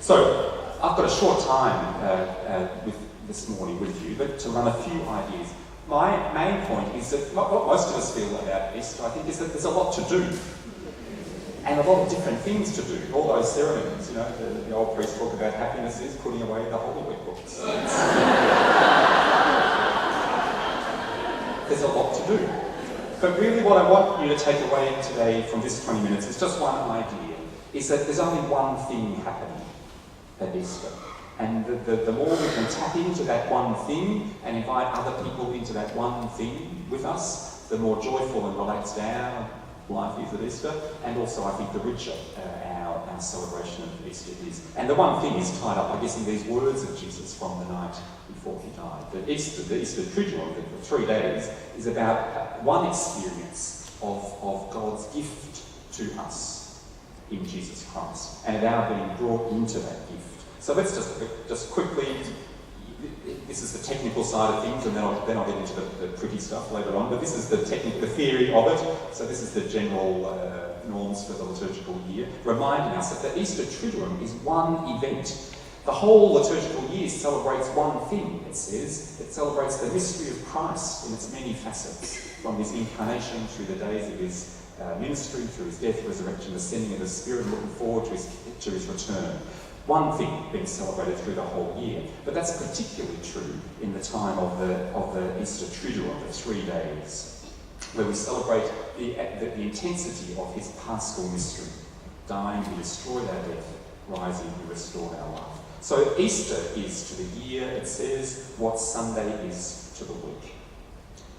So, I've got a short time this morning with you, but to run a few ideas. My main point is that what most of us feel about Easter, I think, is that there's a lot to do. And a lot of different things to do. All those ceremonies, the old priests talk about happiness is putting away the Holy Week books. There's a lot to do. But really what I want you to take away today from this 20 minutes is just one idea, is that there's only one thing happening at Easter. And the more we can tap into that one thing and invite other people into that one thing with us, the more joyful and relaxed our life is at Easter, and also I think the richer our celebration of Easter is. And the one thing is tied up, I guess, in these words of Jesus from the night before he died. The Easter Triduum, the 3 days, is about one experience of God's gift to us in Jesus Christ, and of our being brought into that gift. So let's just quickly, this is the technical side of things, and then I'll get into the pretty stuff later on, but this is the theory of it. So this is the general norms for the liturgical year, reminding us that the Easter Triduum is one event. The whole liturgical year celebrates one thing, it says. It celebrates the mystery of Christ in its many facets, from his incarnation through the days of his ministry, through his death, resurrection, the sending of the Spirit, and looking forward to his return. One thing being celebrated through the whole year, but that's particularly true in the time of the Easter Triduum, the 3 days, where we celebrate the intensity of his Paschal mystery. Dying, he destroyed our death; rising, he restored our life. So Easter is to the year, it says, what Sunday is to the week.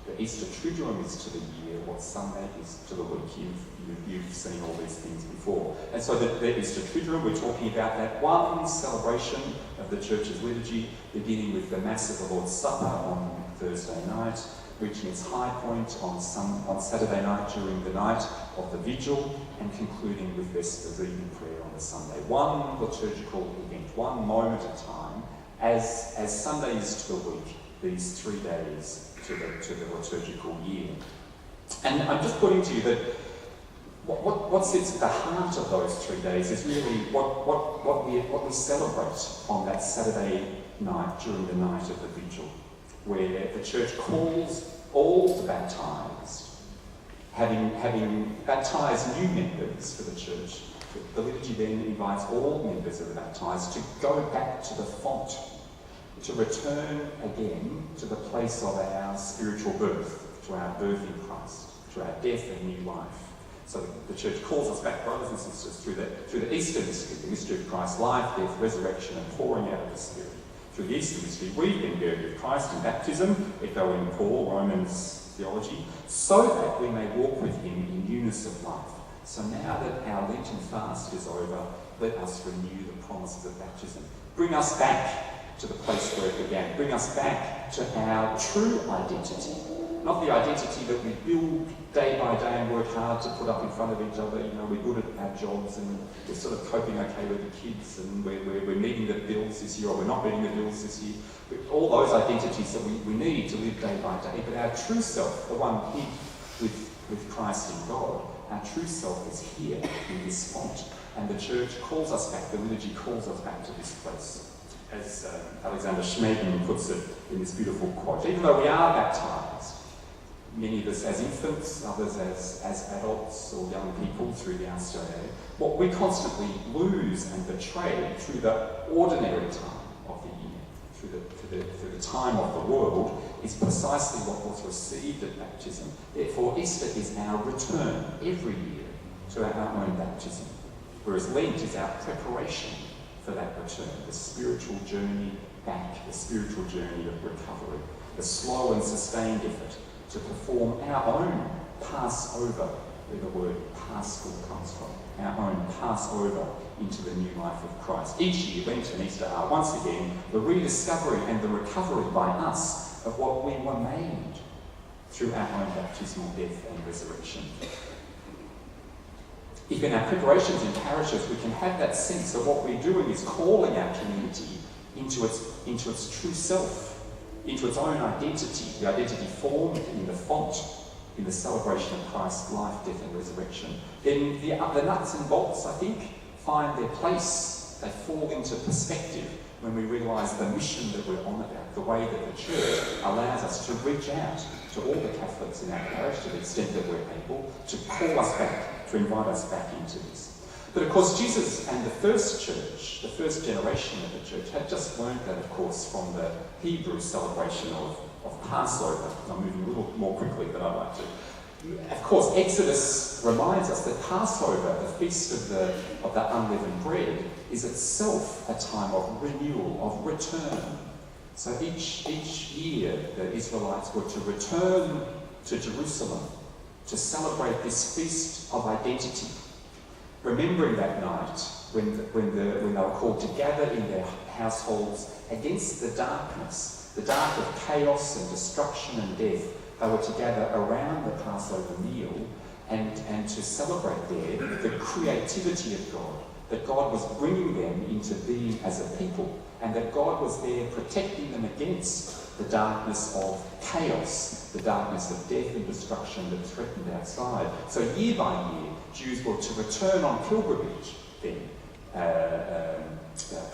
The Easter Triduum is to the year what Sunday is to the week. You've seen all these things before. And so the Easter Triduum, we're talking about that one celebration of the Church's liturgy, beginning with the Mass of the Lord's Supper on Thursday night, reaching its high point on Saturday night during the night of the Vigil, and concluding with Vespers evening prayer on the Sunday. One liturgical event, one moment at time, as Sunday is to the week, these 3 days to the liturgical year. And I'm just putting to you that what sits at the heart of those 3 days is really what we celebrate on that Saturday night during the night of the Vigil, where the Church calls all the baptised, having baptised new members for the Church. The liturgy then invites all members of the baptised to go back to the font, to return again to the place of our spiritual birth, to our birth in Christ, to our death and new life. So the Church calls us back, brothers and sisters, through the Easter mystery, the mystery of Christ's life, death, resurrection, and pouring out of the Spirit. Through the Easter mystery, we've been buried with Christ in baptism, echoing Paul, Romans theology, so that we may walk with him in newness of life. So now that our Lenten fast is over, let us renew the promises of baptism. Bring us back to the place where it began. Bring us back to our true identity. Not the identity that we build day by day and work hard to put up in front of each other. We're good at our jobs and we're sort of coping okay with the kids, and we're meeting the bills this year, or we're not meeting the bills this year. All those identities that we need to live day by day. But our true self, the one hid with Christ in God, our true self is here in this font. And the Church calls us back, the liturgy calls us back to this place. As Alexander Schmemann puts it in this beautiful quote, even though we are baptised, many of us as infants, others as adults or young people through the Australia, what we constantly lose and betray through the ordinary time of the year, through the time of the world, is precisely what was received at baptism. Therefore, Easter is our return every year to our own baptism, whereas Lent is our preparation for that return, the spiritual journey back, the spiritual journey of recovery, the slow and sustained effort to perform our own Passover, where the word Paschal comes from, our own Passover into the new life of Christ. Each year, Lent and Easter are once again the rediscovery and the recovery by us of what we were made through our own baptismal death and resurrection. If in our preparations in parishes we can have that sense that what we're doing is calling our community into its true self, into its own identity, the identity formed in the font, in the celebration of Christ's life, death and resurrection, then the nuts and bolts, I think, find their place They fall into perspective when we realise the mission that we're on about, the way that the Church allows us to reach out to all the Catholics in our parish to the extent that we're able, to call us back, to invite us back into this. But of course, Jesus and the first church, the first generation of the church, had just learned that, of course, from the Hebrew celebration of Passover. I'm moving a little more quickly than I'd like to. Of course, Exodus reminds us that Passover, the feast of the unleavened bread, is itself a time of renewal, of return. So each year the Israelites were to return to Jerusalem to celebrate this feast of identity, remembering that night when they were called to gather in their households against the darkness, the dark of chaos and destruction and death. They were to gather around the Passover meal and to celebrate there the creativity of God, that God was bringing them into being as a people, and that God was there protecting them against the darkness of chaos, the darkness of death and destruction that threatened outside. So year by year, Jews were to return on pilgrimage then.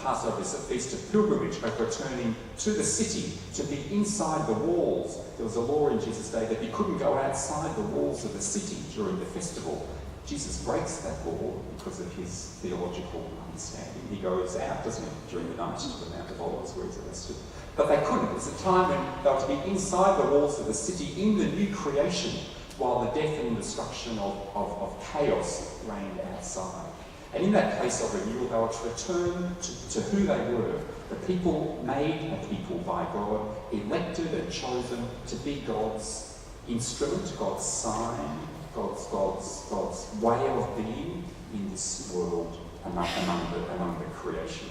Passover is a feast of pilgrimage, of returning to the city, to be inside the walls. There was a law in Jesus' day that you couldn't go outside the walls of the city during the festival. Jesus breaks that law because of his theological understanding. He goes out, doesn't he, during the night to the Mount of Olives where he's arrested. But they couldn't. It was a time when they were to be inside the walls of the city in the new creation, while the death and destruction of chaos reigned outside. And in that place of renewal, they were to return to who they were, the people made a people by God, elected and chosen to be God's instrument, God's sign, God's way of being in this world among the creation.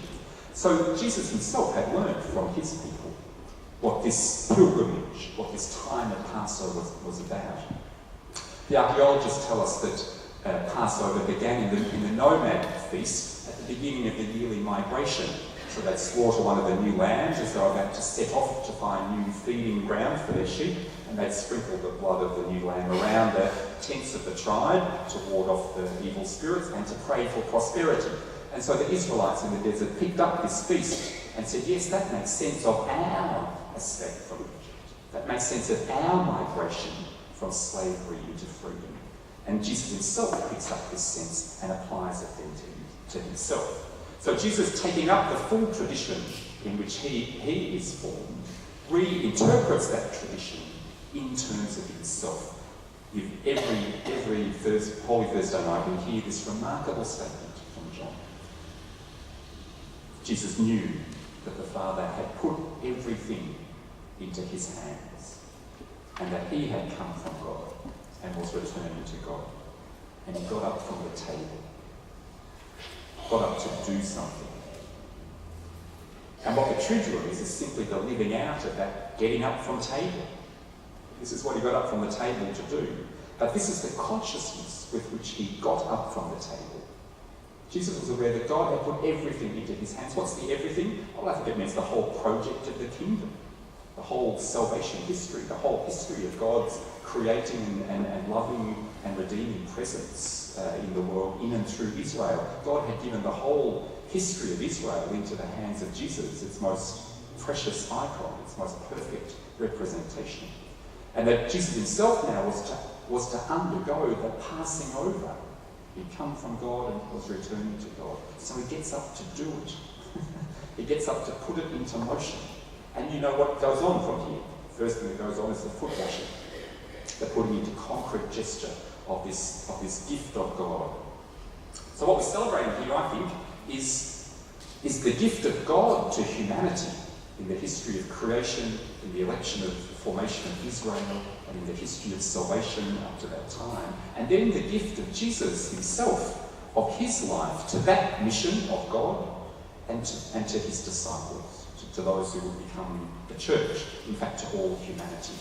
So Jesus himself had learned from his people what this pilgrimage, what this time at Passover was about. The archaeologists tell us that Passover began in the nomad feast at the beginning of the yearly migration. So they'd slaughter one of the new lambs as they were about to set off to find new feeding ground for their sheep, and they'd sprinkle the blood of the new lamb around the tents of the tribe to ward off the evil spirits and to pray for prosperity. And so the Israelites in the desert picked up this feast and said, yes, that makes sense of our escape from Egypt. That makes sense of our migration from slavery into freedom. And Jesus himself picks up this sense and applies it then to himself. So Jesus, taking up the full tradition in which he is formed, reinterprets that tradition in terms of himself. Every Holy Thursday night we hear this remarkable statement from John. Jesus knew that the Father had put everything into his hands, and that he had come from God and was returning to God. And he got up from the table, got up to do something. And what the Triduum is simply the living out of that getting up from table. This is what he got up from the table to do. But this is the consciousness with which he got up from the table. Jesus was aware that God had put everything into his hands. What's the everything? Well, I think it means the whole project of the kingdom, the whole salvation history, the whole history of God's creating and loving and redeeming presence in the world, in and through Israel. God had given the whole history of Israel into the hands of Jesus, its most precious icon, its most perfect representation. And that Jesus himself now was to undergo the passing over. He'd come from God and was returning to God. So he gets up to do it. He gets up to put it into motion. And you know what goes on from here. First thing that goes on is the foot washing, the putting into concrete gesture of this gift of God. So what we're celebrating here, I think, is the gift of God to humanity in the history of creation, in the election of formation of Israel, and in the history of salvation up to that time. And then the gift of Jesus himself, of his life, to that mission of God and to his disciples, to those who would become the church, in fact to all humanity.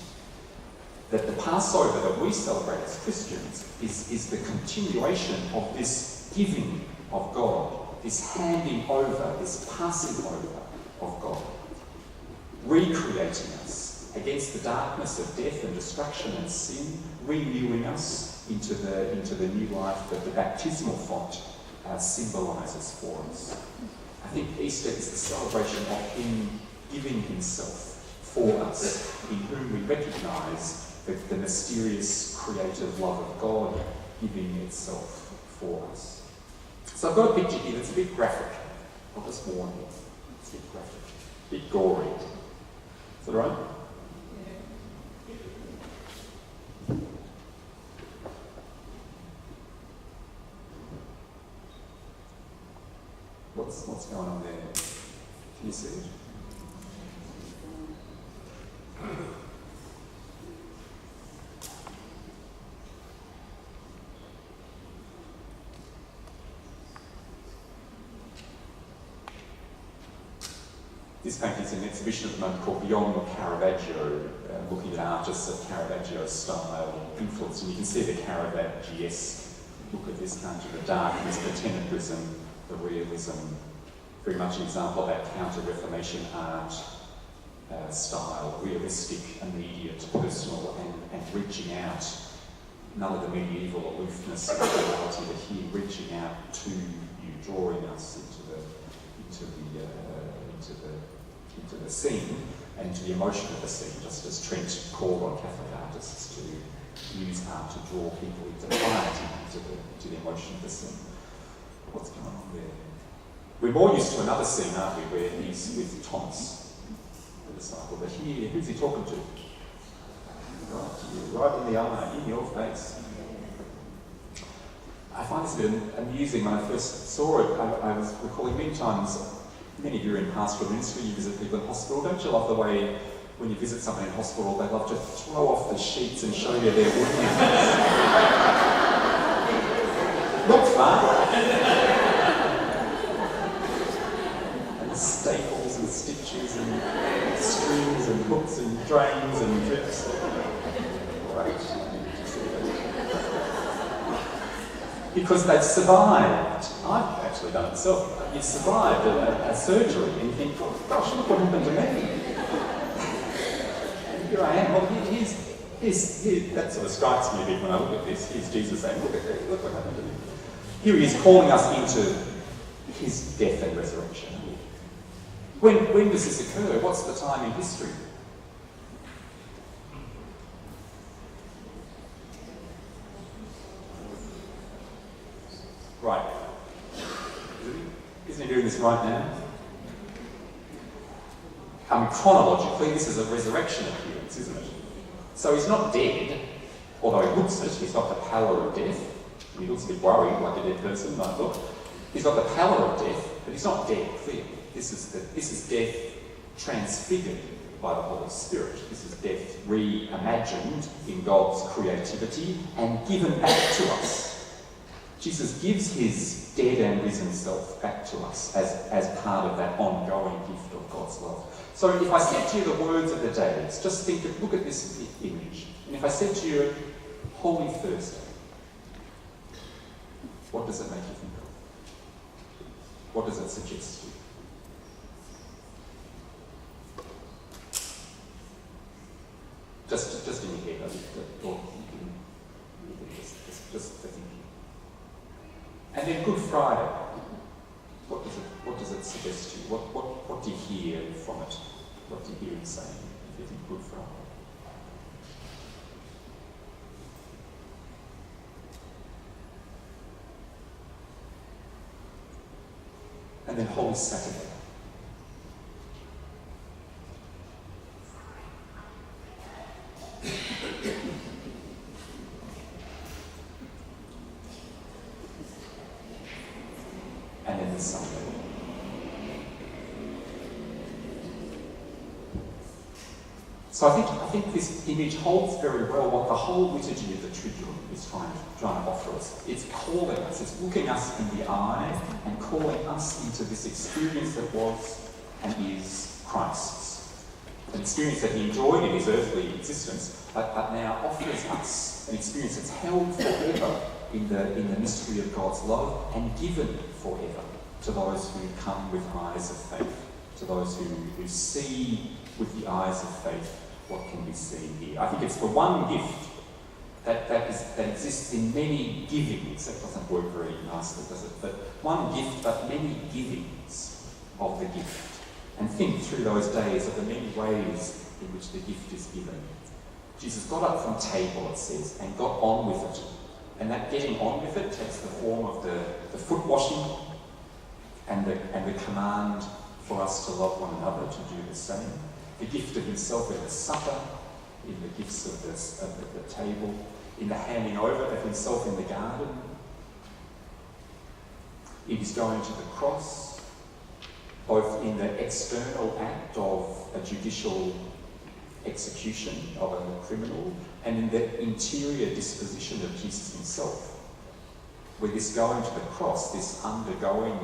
That the Passover that we celebrate as Christians is the continuation of this giving of God, this handing over, this passing over of God, recreating us against the darkness of death and destruction and sin, renewing us into the new life that the baptismal font symbolises for us. I think Easter is the celebration of him giving himself for us, in whom we recognise the mysterious creative love of God giving itself for us. So I've got a picture here that's a bit graphic. I'll just warn you. It's a bit graphic, a bit gory. Is that right? What's going on there? Can you see it? This painting is an exhibition at the moment called Beyond Caravaggio, looking at artists of Caravaggio style influence. And you can see the Caravaggesque look at this, can't you? The darkness, the tenebrism, the realism, very much an example of that counter-Reformation art style, realistic, immediate, personal, and reaching out. None of the medieval aloofness of reality, but here reaching out to you, drawing us into the scene and into the emotion of the scene, just as Trent called on Catholic artists to use art to draw people into piety, into the emotion of the scene. What's going on there? We're more used to another scene, aren't we, where he's with Thomas, the disciple. But here, who's he talking to? Right to you, right in the eye, in your face. I find this a bit amusing. When I first saw it, I was recalling many times, many of you are in pastoral ministry, you visit people in hospital. Don't you love the way when you visit someone in hospital, they love to throw off the sheets and show you their wounds? Not fun. And staples and stitches and strings and hooks and drains and drips. Right. Because they've survived. I've actually done it myself. You've survived a surgery and you think, oh, gosh, look what happened to me. And here I am. Well, here's that sort of strikes me a bit when I look at this. Here's Jesus saying, look what happened to me. Here he is calling us into his death and resurrection. When does this occur? What's the time in history? Right. Isn't he doing this right now? Chronologically, this is a resurrection appearance, isn't it? So he's not dead, although he looks it. He's got the pallor of death. He looks a bit worried, like a dead person, I thought. He's got the pallor of death, but he's not dead, clearly. This is death transfigured by the Holy Spirit. This is death reimagined in God's creativity and given back to us. Jesus gives his dead and risen self back to us as part of that ongoing gift of God's love. So if I said to you the words of the day, just look at this image. And if I said to you, Holy Thursday, what does it make you think of? What does it suggest to you? Just in your head, or you can just thinking. And then Good Friday, what does it suggest to you? What do you hear from it? What do you hear him saying if you think Good Friday? And then Holy Saturday. And then the Sunday. So I think this image holds very well what the whole liturgy of the Triduum is trying to offer us. It's calling us, it's looking us in the eye and calling us into this experience that was and is Christ's. An experience that he enjoyed in his earthly existence, but now offers us an experience that's held forever in the mystery of God's love and given forever to those who come with eyes of faith, to those who see with the eyes of faith what can be seen here. I think it's the one gift that exists in many givings. That doesn't work very nicely, does it? But one gift, but many givings of the gift and think through those days of the many ways in which the gift is given. Jesus got up from table, it says, and got on with it. And that getting on with it takes the form of the foot washing and the command for us to love one another, to do the same. The gift of himself in the supper, in the gifts of the table, in the handing over of himself in the garden, in his going to the cross, both in the external act of a judicial execution of a criminal and in the interior disposition of Jesus himself, where this going to the cross, this undergoing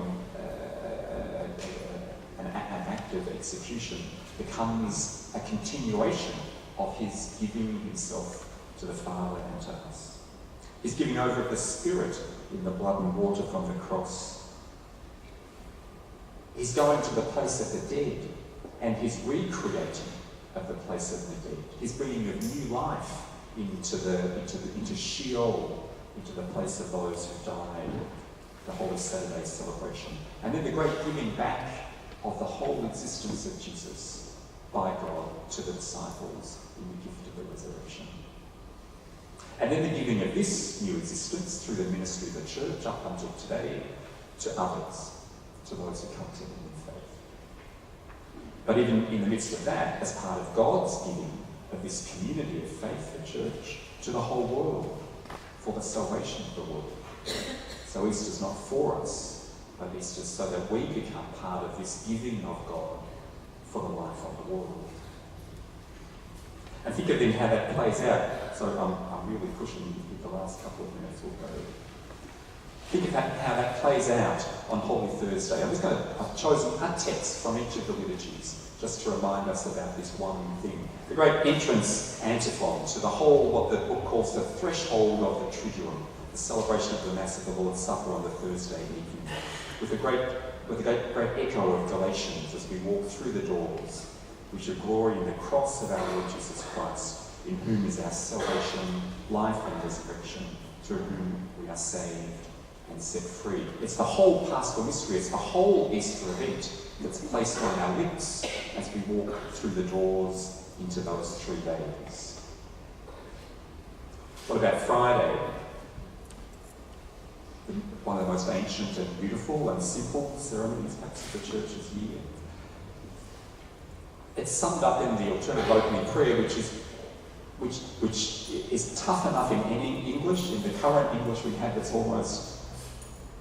an act of execution, becomes a continuation of his giving himself to the Father and to us. His giving over of the Spirit in the blood and water from the cross. His going to the place of the dead and his recreating of the place of the dead. His bringing of new life into Sheol, into the place of those who died, the Holy Saturday celebration. And then the great giving back of the whole existence of Jesus by God to the disciples in the gift of the resurrection. And then the giving of this new existence through the ministry of the church up until today to others, to those who come to him in faith. But even in the midst of that, as part of God's giving of this community of faith, the church, to the whole world, for the salvation of the world. So Easter's not for us, but Easter's so that we become part of this giving of God for the life of the world. And think of then how that plays out. So I'm really pushing with the last couple of minutes or so. Think of how that plays out on Holy Thursday. I've chosen a text from each of the liturgies just to remind us about this one thing. The great entrance antiphon to the whole, what the book calls the threshold of the Triduum, the celebration of the Mass of the Lord's Supper on the Thursday evening, with the great echo of Galatians as we walk through the doors, we should glory in the cross of our Lord Jesus Christ, in whom is our salvation, life and resurrection, through whom we are saved and set free. It's the whole Paschal mystery, it's the whole Easter event that's placed on our lips as we walk through the doors into those 3 days. What about Friday? One of the most ancient and beautiful and simple ceremonies perhaps of the Church's year. It's summed up in the alternative opening prayer, which is tough enough in any English. In the current English we have, it's almost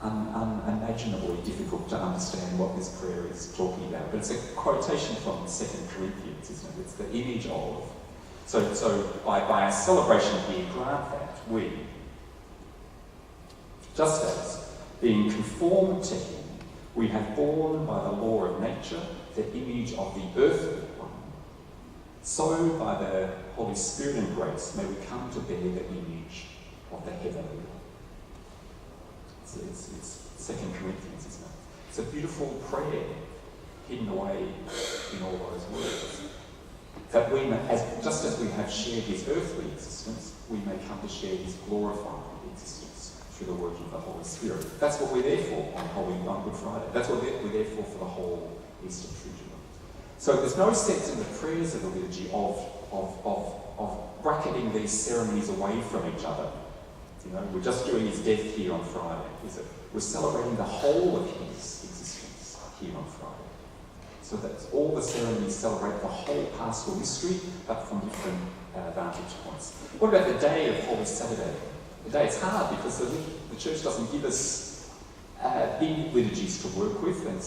unimaginably difficult to understand what this prayer is talking about. But it's a quotation from 2 Corinthians, isn't it? It's the image of. So by our celebration here, grant that we, just as, being conformed to him, we have borne by the law of nature the image of the earthly one. So by the Holy Spirit and grace may we come to bear the image of the heavenly one. It's 2 Corinthians, isn't it? It's a beautiful prayer hidden away in all those words. That we may, just as we have shared his earthly existence, we may come to share his glorified existence through the working of the Holy Spirit. That's what we're there for on Good Friday. That's what we're there for the whole Easter Triduum. So there's no sense in the prayers of the liturgy of bracketing these ceremonies away from each other. You know, we're just doing his death here on Friday, is it? We're celebrating the whole of his existence here on Friday. So that all the ceremonies celebrate the whole Paschal mystery, but from different vantage points. What about the day of Holy Saturday? The day, it's hard because the Church doesn't give us big liturgies to work with, and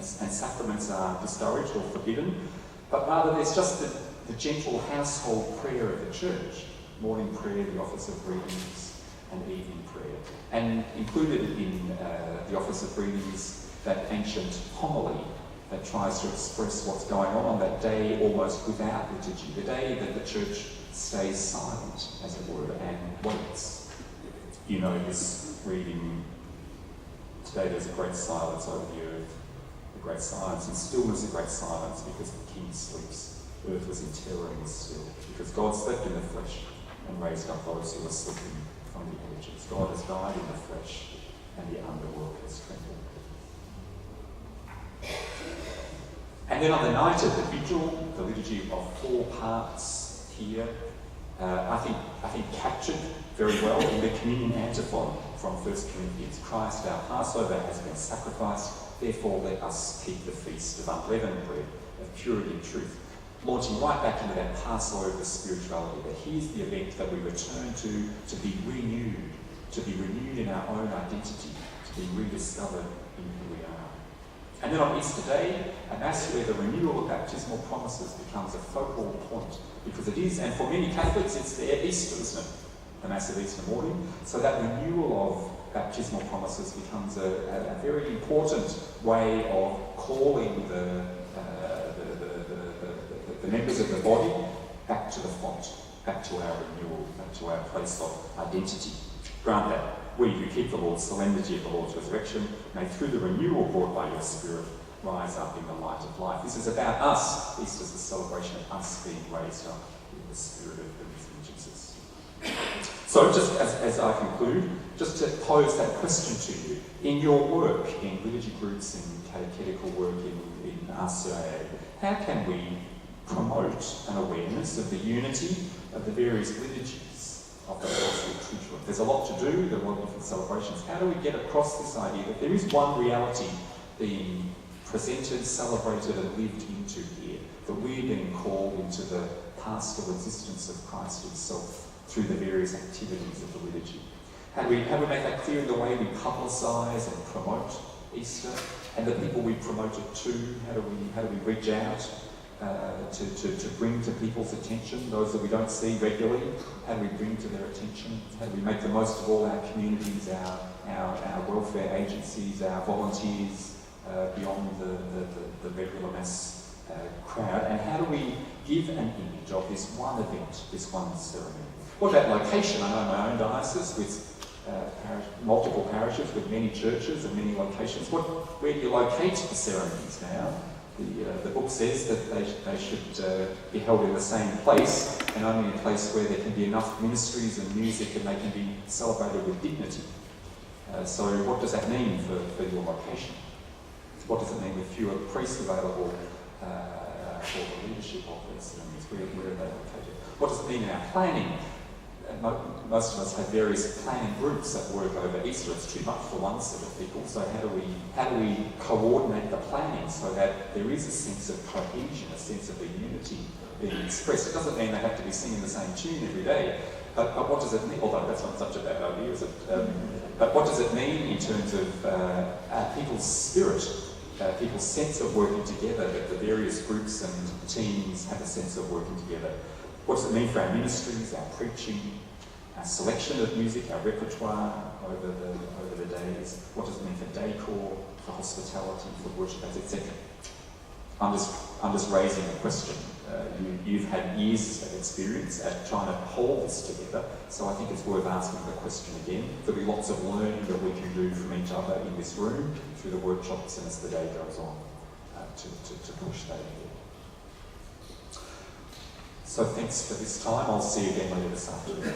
sacraments are discouraged or forbidden, but rather there's just the gentle household prayer of the Church. Morning prayer, the office of readings, and evening prayer. And included in the office of readings, that ancient homily that tries to express what's going on that day almost without liturgy, the day that the Church stays silent, as it were, and waits. You know this reading, today there's a great silence over the earth, a great silence, and stillness a great silence, because the King sleeps. Earth was in terror and was still, because God slept in the flesh and raised up those who were sleeping from the edges. God has died in the flesh, and the underworld has trembled. And then on the night of the vigil, the liturgy of 4 parts here, I think captured very well in the communion antiphon from 1 Corinthians. Christ, our Passover, has been sacrificed, therefore let us keep the feast of unleavened bread, of purity and truth. Launching right back into that Passover spirituality, that here's the event that we return to be renewed in our own identity, to be rediscovered in who we are. And then on Easter Day, a Mass where the renewal of baptismal promises becomes a focal point, because it is, and for many Catholics, it's their Easter, isn't it? The Mass of Easter morning. So that renewal of baptismal promises becomes a very important way of calling the members of the body back to the font, back to our renewal, back to our place of identity. Grant that we who keep the Lord's solemnity of the Lord's resurrection may, through the renewal brought by your Spirit, rise up in the light of life. This is about us. Easter is the celebration of us being raised up in the Spirit of the risen Jesus. So just as I conclude, just to pose that question to you, in your work, in liturgy groups, in catechetical work, in RCIA, how can we promote an awareness of the unity of the various liturgies of the Gospel of Triduum? There's a lot to do, there are a lot of different celebrations. How do we get across this idea that there is one reality being presented, celebrated and lived into here, that we're being called into the paschal existence of Christ himself through the various activities of the liturgy? How do we make that clear in the way we publicise and promote Easter, and the people we promote it to? How do we reach out to bring to people's attention, those that we don't see regularly? How do we bring to their attention? How do we make the most of all our communities, our welfare agencies, our volunteers, beyond the regular Mass crowd? And how do we give an image of this one event, this one ceremony? What about location? I know my own diocese with multiple parishes with many churches and many locations. Where do you locate the ceremonies now? The book says that they should be held in the same place, and only a place where there can be enough ministries and music and they can be celebrated with dignity. So what does that mean for your location? What does it mean with fewer priests available for the leadership of these ceremonies? Where are they located? What does it mean in our planning? Most of us have various planning groups that work over Easter. It's too much for one set of people. So how do we coordinate the planning so that there is a sense of cohesion, a sense of the unity being expressed? It doesn't mean they have to be singing the same tune every day. But what does it mean? Although that's not such a bad idea, is it? But what does it mean in terms of people's spirit, people's sense of working together, that the various groups and teams have a sense of working together? What does it mean for our ministries, our preaching, our selection of music, our repertoire over the days? What does it mean for decor, for hospitality, for worship, etc.? I'm just raising a question. You've had years of experience at trying to hold this together, so I think it's worth asking the question again. There'll be lots of learning that we can do from each other in this room, through the workshops and as the day goes on, to push that ahead. So thanks for this time. I'll see you again later this afternoon.